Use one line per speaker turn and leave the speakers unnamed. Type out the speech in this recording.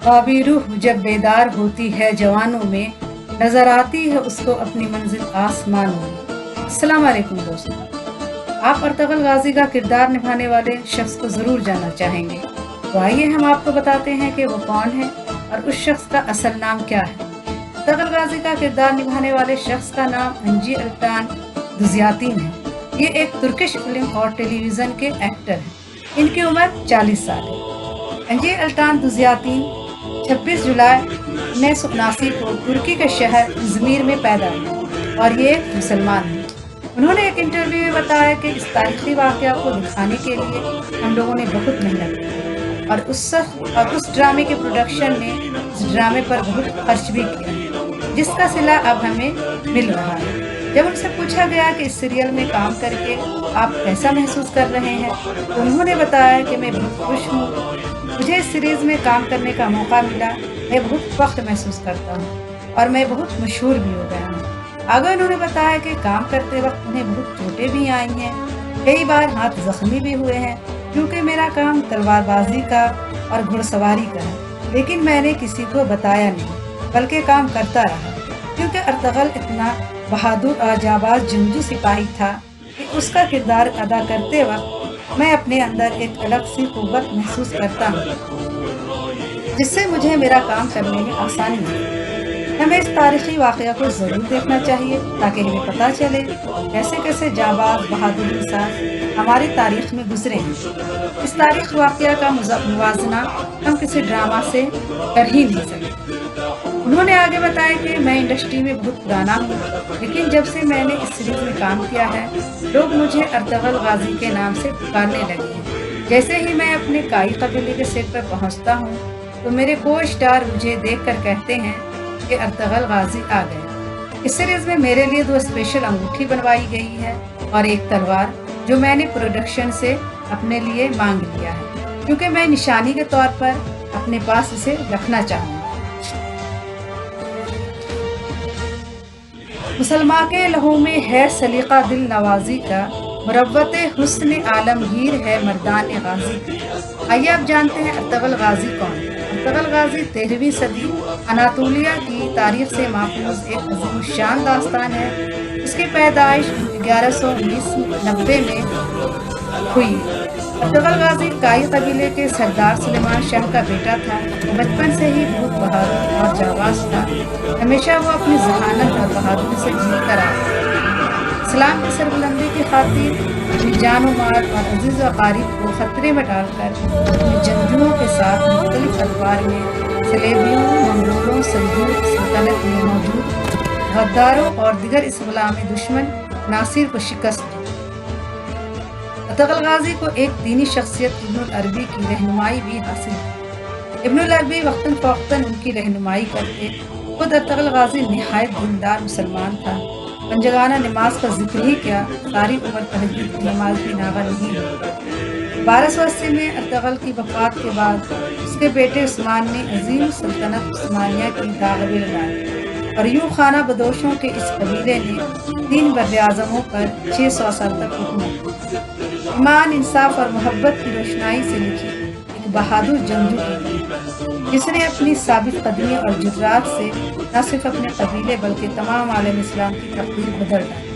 ख्वाबी रूह जब बेदार होती है जवानों में, नजर आती है उसको अपनी मंजिल आसमानों में। अस्सलाम वालेकुम दोस्तों, आप अर्तगल गाजी का किरदार निभाने वाले शख्स को ज़रूर जानना चाहेंगे, तो आइए हम आपको बताते हैं कि वो कौन है और उस शख्स का असल नाम क्या है। अर्तगल गाजी का किरदार निभाने वाले शख्स का नाम अंजी अल्तान दुजियातीन है। ये एक तुर्किश फिल्म और टेलीविज़न के एक्टर हैं। इनकी उम्र 40 साल है। अंजी अल्तान दुजियातीन 26 जुलाई 1979 को तुर्की के शहर इज़मीर में पैदा हुए और ये एक मुसलमान हैं। उन्होंने एक इंटरव्यू में बताया कि इस तारीखी वाक़या को दिखाने के लिए हम लोगों ने बहुत मेहनत की और उस ड्रामे के प्रोडक्शन में इस ड्रामे पर बहुत खर्च भी किया, जिसका सिला अब हमें मिल रहा है। जब उनसे पूछा गया कि इस सीरियल में काम करके आप कैसा महसूस कर रहे हैं, तो उन्होंने बताया कि मैं बहुत खुश हूँ, मुझे इस सीरीज़ में काम करने का मौका मिला। मैं बहुत फख्र महसूस करता हूँ और मैं बहुत मशहूर भी हो गया हूँ। आगे उन्होंने बताया कि काम करते वक्त उन्हें बहुत चोटें भी आई हैं, कई बार हाथ जख्मी भी हुए हैं, क्योंकि मेरा काम तलवारबाजी का और घुड़सवारी का है, लेकिन मैंने किसी को बताया नहीं बल्कि काम करता रहा, क्योंकि अर्तगल इतना बहादुर और जाबाज जंगजू सिपाही था कि उसका किरदार अदा करते वक्त मैं अपने अंदर एक अलग सी कुव्वत महसूस करता हूँ, जिससे मुझे मेरा काम करने में आसानी है। हमें इस तारीखी वाक़या को ज़रूर देखना चाहिए ताकि हमें पता चले कैसे कैसे जाबाज बहादुर इंसान हमारी तारीख में गुजरे हैं। इस तारीख वाक़या का मुवाजना हम किसी ड्रामा से कर ही नहीं सकते। उन्होंने आगे बताया कि मैं इंडस्ट्री में बहुत पुराना हूँ, लेकिन जब से मैंने इस सीरीज़ में काम किया है, लोग मुझे अर्तगल गाजी के नाम से पुकारने लगे हैं। जैसे ही मैं अपने काई कबीले के सेट पर पहुँचता हूँ, तो मेरे को स्टार मुझे देखकर कहते हैं कि अर्तगल गाजी आ गए। इस सीरीज़ में मेरे लिए 2 स्पेशल अंगूठी बनवाई गई है और एक तलवार, जो मैंने प्रोडक्शन से अपने लिए मांग लिया है, क्योंकि मैं निशानी के तौर पर अपने पास इसे रखना चाहूँगा। मुसलमान के लहू में है सलीका दिल नवाजी का, मुरव्वत हुस्न आलमगीर है मर्दान गाजी का। आइए अब जानते हैं अर्तगल गाजी कौन है। अर्तगल गाजी 13वीं सदी अनातोलिया की तारीख से महफूज एक अजीम-उश-शान दास्तान है। इसकी पैदाइश 1190 में हुई। अर्तगल गाजी काई कबीले के सरदार सुलेमान शाह का बेटा था। वो बचपन से ही बहुत बहादुर और जाबाज था। हमेशा वो अपनी जहानत और बहादुरी से जीत कर आया। इस्लाम की सरबुलंदी की खातिर अपनी जान माल और अजीज़ व अकारीब को खतरे में डालकर अपने जंगजुओं के साथ मुख्तलिफ अदवार में सलेबियों, मंगोलों, सल्जूक सल्तनत में मौजूद गद्दारों और दिगर इस गुलामी दुश्मन नासिर को शिकस्त दी। अर्तगल गाजी को एक दीनी शख्सियत इब्नुल अरबी की रहनुमाई भी हासिल थी। इब्नुल अरबी वक्तन फ़वक्तन उनकी रहनुमाई करते। खुद अर्तगल गाजी निहायत दीनदार मुसलमान था। पंजगाना नमाज का जिक्र ही क्या, सारी उम्र तहज्जुद की नमाज भी नागा नहीं हुई। 1280 में अर्तगल की वफ़ात के बाद उसके बेटे उस्मान ने अजीम सल्तनत उस्मानिया की दाग़ लगाई और यूँ खाना बदोशों के इस कबीले ने 3 बर्र-ए-आज़मों पर 600 साल तक हुकूमत की। ईमान, इंसाफ और मोहब्बत की रोशनाई से लिखी एक बहादुर जंगजू की थी, जिसने अपनी साबित कदमी और जुर्रात से न सिर्फ अपने कबीले बल्कि तमाम आलम इस्लाम की तकदीर बदल डाली।